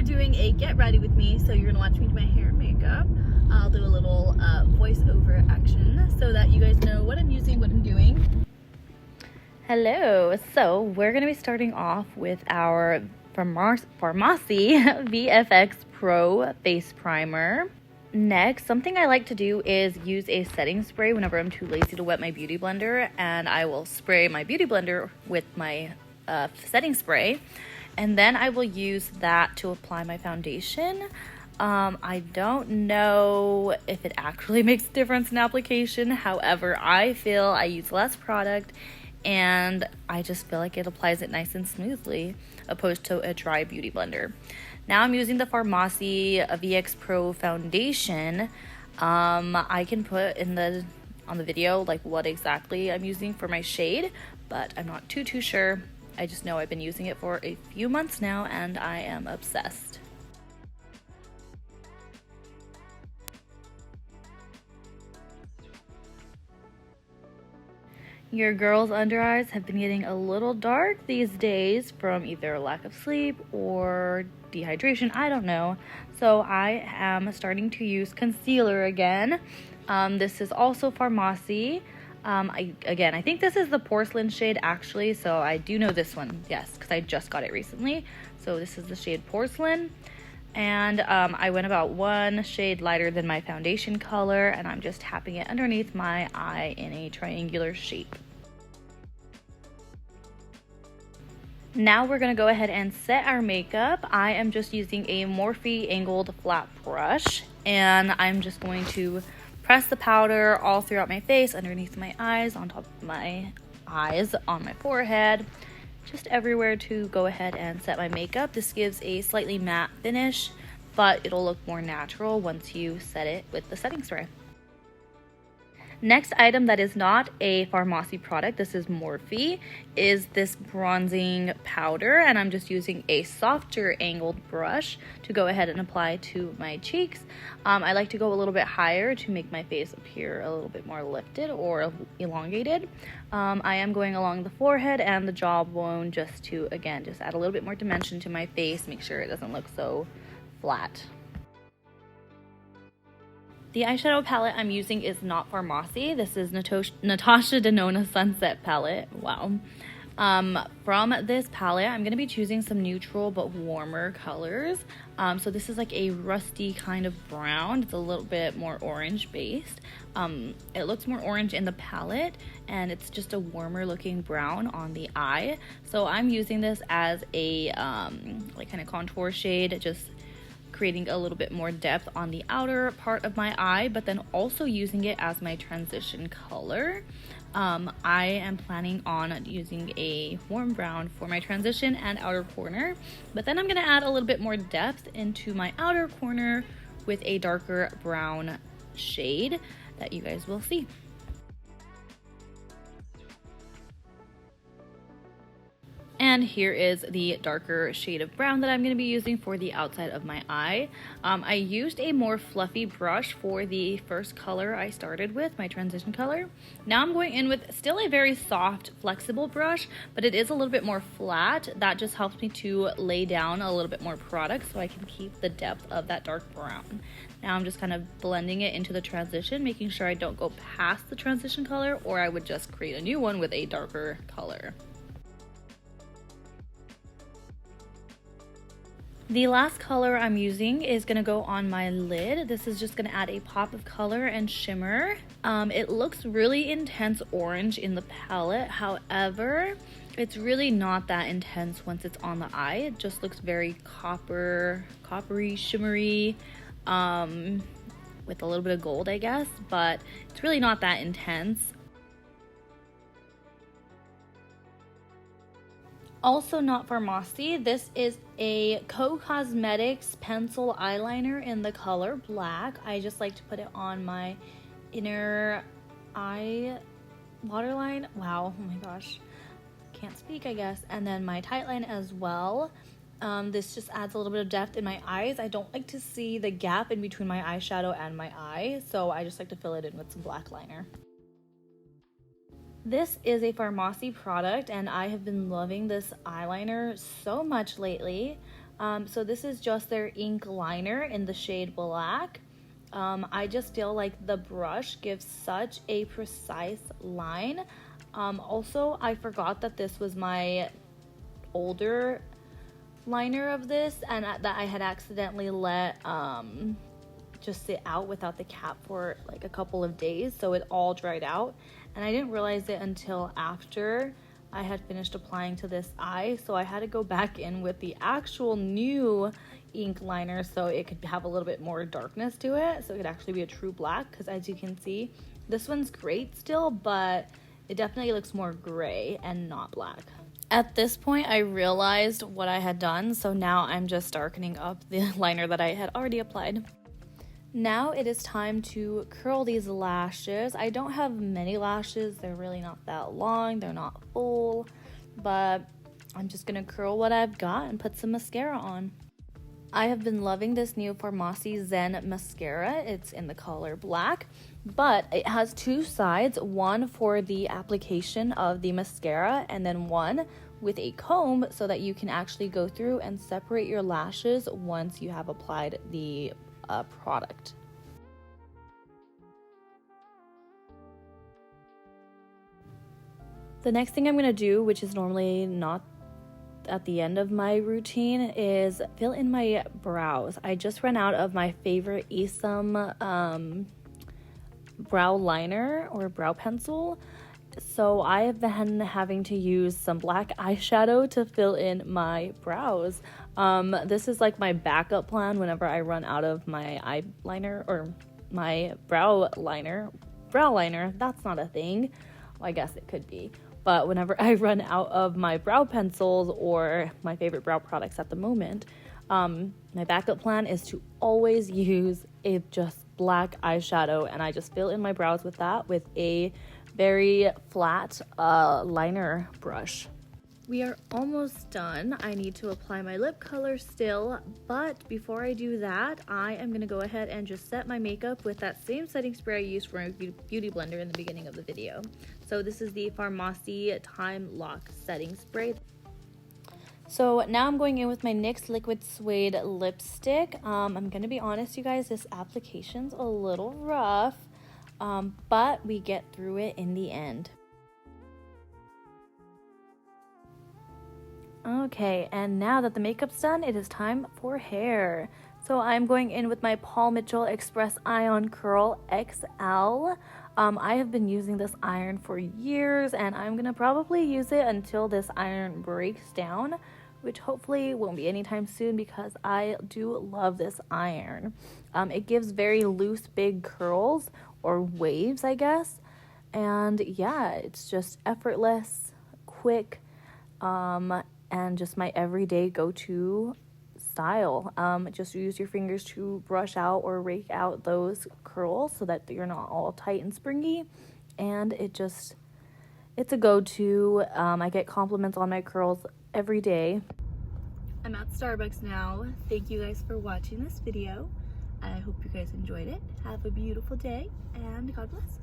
doing a get ready with me, so you're gonna watch me do my hair and makeup. I'll do a little voiceover action so that you guys know what I'm using, what I'm doing. Hello, so we're gonna be starting off with our Farmasi VFX Pro Face Primer. Next, something I like to do is use a setting spray whenever I'm too lazy to wet my beauty blender, and I will spray my beauty blender with my setting spray, and then I will use that to apply my foundation. I don't know if it actually makes a difference in application. However, I feel I use less product and I just feel like it applies it nice and smoothly opposed to a dry beauty blender. Now I'm using the Farmasi VX Pro foundation. I can put in on the video like what exactly I'm using for my shade, but I'm not too sure. I just know I've been using it for a few months now and I am obsessed. Your girl's under eyes have been getting a little dark these days from either lack of sleep or dehydration, I don't know. So I am starting to use concealer again. This is also Farmasi. I think this is the porcelain shade actually, so I do know this one, yes, because I just got it recently. So this is the shade porcelain, and I went about one shade lighter than my foundation color, and I'm just tapping it underneath my eye in a triangular shape. Now we're gonna go ahead and set our makeup. I am just using a Morphe angled flat brush, and I'm just going to press the powder all throughout my face, underneath my eyes, on top of my eyes, on my forehead, just everywhere to go ahead and set my makeup. This gives a slightly matte finish, but it'll look more natural once you set it with the setting spray. Next item that is not a Farmasi product, this is Morphe, is this bronzing powder, and I'm just using a softer angled brush to go ahead and apply to my cheeks. I like to go a little bit higher to make my face appear a little bit more lifted or elongated. I am going along the forehead and the jawbone just to, again, just add a little bit more dimension to my face, make sure it doesn't look so flat. The eyeshadow palette I'm using is not Farmasi. This is Natasha Denona Sunset Palette. Wow. From this palette, I'm going to be choosing some neutral but warmer colors. So this is like a rusty kind of brown. It's a little bit more orange based. It looks more orange in the palette, and it's just a warmer looking brown on the eye. So I'm using this as a like kind of contour shade, just creating a little bit more depth on the outer part of my eye, but then also using it as my transition color. I am planning on using a warm brown for my transition and outer corner, but then I'm going to add a little bit more depth into my outer corner with a darker brown shade that you guys will see. And here is the darker shade of brown that I'm going to be using for the outside of my eye. I used a more fluffy brush for the first color I started with, my transition color. Now I'm going in with still a very soft, flexible brush, but it is a little bit more flat. That just helps me to lay down a little bit more product so I can keep the depth of that dark brown. Now I'm just kind of blending it into the transition, making sure I don't go past the transition color, or I would just create a new one with a darker color. The last color I'm using is going to go on my lid. This is just going to add a pop of color and shimmer. It looks really intense orange in the palette. However, it's really not that intense once it's on the eye. It just looks very coppery, shimmery, with a little bit of gold, I guess, but it's really not that intense. Also not Farmasi, this is a Co-Cosmetics pencil eyeliner in the color black. I just like to put it on my inner eye waterline. Wow, oh my gosh, can't speak, I guess. And then my tight line as well. This just adds a little bit of depth in my eyes. I don't like to see the gap in between my eyeshadow and my eye, so I just like to fill it in with some black liner. This is a Farmasi product, and I have been loving this eyeliner so much lately. So this is just their ink liner in the shade black. I just feel like the brush gives such a precise line. Also, I forgot that this was my older liner of this, and that I had accidentally let just sit out without the cap for like a couple of days, so it all dried out, and I didn't realize it until after I had finished applying to this eye. So I had to go back in with the actual new ink liner so it could have a little bit more darkness to it, so it could actually be a true black, because as you can see, this one's great still, but it definitely looks more gray and not black. At this point, I realized what I had done, so now I'm just darkening up the liner that I had already applied. Now it is time to curl these lashes. I don't have many lashes, they're really not that long, they're not full, but I'm just gonna curl what I've got and put some mascara on. I have been loving this new Farmasi Zen mascara. It's in the color black, but it has two sides, one for the application of the mascara and then one with a comb so that you can actually go through and separate your lashes once you have applied the product. The next thing I'm going to do, which is normally not at the end of my routine, is fill in my brows. I just ran out of my favorite Esam brow liner or brow pencil, so I have been having to use some black eyeshadow to fill in my brows. This is like my backup plan whenever I run out of my eyeliner or my brow liner. Brow liner, that's not a thing. Well, I guess it could be. But whenever I run out of my brow pencils or my favorite brow products at the moment, my backup plan is to always use a just black eyeshadow, and I just fill in my brows with that with a very flat liner brush. We are almost done. I need to apply my lip color still, but before I do that, I am gonna go ahead and just set my makeup with that same setting spray I used for my beauty blender in the beginning of the video. So this is the Farmasi Time Lock setting spray. So now I'm going in with my NYX Liquid Suede lipstick. I'm gonna be honest, you guys, this application's a little rough, but we get through it in the end. Okay, and now that the makeup's done, it is time for hair. So I'm going in with my Paul Mitchell Express Ion Curl XL. I have been using this iron for years, and I'm gonna probably use it until this iron breaks down, which hopefully won't be anytime soon because I do love this iron. It gives very loose, big curls, or waves, I guess. And yeah, it's just effortless, quick, and just my everyday go-to style. Just use your fingers to brush out or rake out those curls so that you're not all tight and springy, and it's a go-to. I get compliments on my curls every day. I'm at Starbucks now. Thank you guys for watching this video. I hope you guys enjoyed it. Have a beautiful day, and God bless.